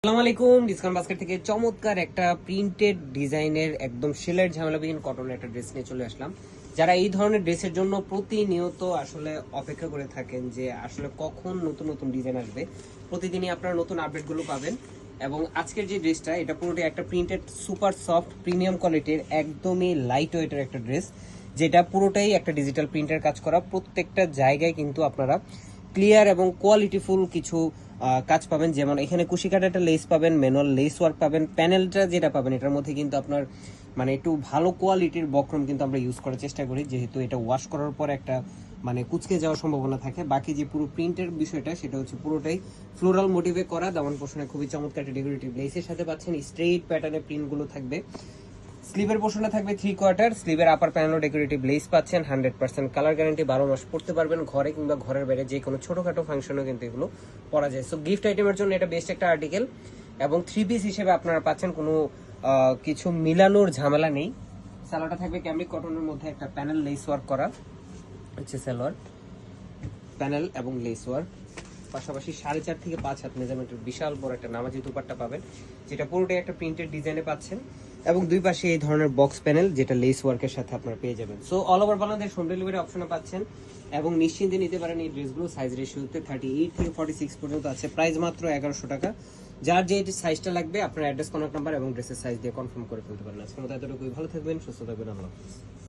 আসসালামু আলাইকুম। Discount basket থেকে চমৎকার একটা প্রিন্টেড ডিজাইনের একদম সেলাইয়ের ঝামেলাবিহীন কটনের একটা ড্রেস নিয়ে চলে আসলাম। যারা এই ধরনের ড্রেসের জন্য প্রতিনিয়ত আসলে অপেক্ষা করে থাকেন যে আসলে কখন নতুন নতুন ডিজাইন আসবে, প্রতিদিনই আপনারা নতুন আপডেটগুলো পাবেন। এবং আজকের যে ড্রেসটা, এটা পুরোটাই একটা প্রিন্টেড সুপার সফট প্রিমিয়াম কোয়ালিটির একদমই লাইট ওয়েটের একটা ড্রেস, যেটা পুরোটাই একটা ডিজিটাল প্রিন্টের কাজ করা। প্রত্যেকটা জায়গায় কিন্তু আপনারা ক্লিয়ার এবং কোয়ালিটিফুল কিছু কাজ পাবেন। যেমন এখানে কুশি কাটা একটা লেস পাবেন, ম্যানুয়াল লেস ওয়ার্ক পাবেন, প্যানেলটা যেটা পাবেন এটার মধ্যে কিন্তু আপনার মানে একটু ভালো কোয়ালিটির বক্রম কিন্তু আমরা ইউজ করার চেষ্টা করি, যেহেতু এটা ওয়াশ করার পর একটা মানে কুচকে যাওয়ার সম্ভাবনা থাকে। বাকি যে পুরো প্রিন্টের বিষয়টা সেটা হচ্ছে পুরোটাই ফ্লোরাল মোটিভে করা। দামান পোর্শনে খুবই চমৎকার একটা ডেকোরেটিভ লেসের সাথে পাচ্ছেন স্ট্রেইট প্যাটার্নের প্রিন্টগুলো থাকবে। স্লিভের পোর্শনে থাকবে 3/4, স্লিভের আপার প্যানেলও ডেকোরেটিভ লেস পাচ্ছেন। 100% কালার গ্যারান্টি, 12 মাস পড়তে পারবেন ঘরে কিংবা ঘরের বাইরে যে কোনো ছোটখাটো ফাংশনেও কিন্তু এগুলো পরা যায়। সো গিফট আইটেমের জন্য এটা বেস্ট একটা আর্টিকেল। এবং 3 পিস হিসেবে আপনারা পাচ্ছেন, কোনো কিছু মিলানোর ঝামেলা নেই। সালোয়ারটা থাকবে ক্যামরিক কটনের মধ্যে একটা প্যানেল লেস ওয়ার্ক করা হচ্ছে সালোয়ার, প্যানেল এবং লেস ওয়ার্ক। পাশাপাশি 4.5 থেকে 5 হাত মেজারমেন্টের বিশাল বড় একটা নামাজি দুপাট্টা পাবেন, যেটা পুরোটাই একটা প্রিন্টেড ডিজাইনে পাচ্ছেন। এবং দুই পাশে এই ধরনের বক্স প্যানেল, যেটা লেস ওয়ার্কের সাথে আপনারা পেয়ে যাবেন। So all over Bangladesh home delivery অপশনে পাচ্ছেন এবং নিশ্চিন্তে নিতে পারেন এই ড্রেসগুলো। সাইজ রেশিওতে 38 থেকে 46 পর্যন্ত আছে। প্রাইস মাত্র 1100 টাকা। যার যে সাইজটা লাগবে আপনার অ্যাড্রেস, কন্ট্যাক্ট নাম্বার এবং ড্রেসের সাইজ দিয়ে কনফার্ম করে ফেলতে পারেন। আজকের মতো এতটুকুই। ভালো থাকবেন, সুস্থ থাকবেন। আল্লাহ হাফেজ।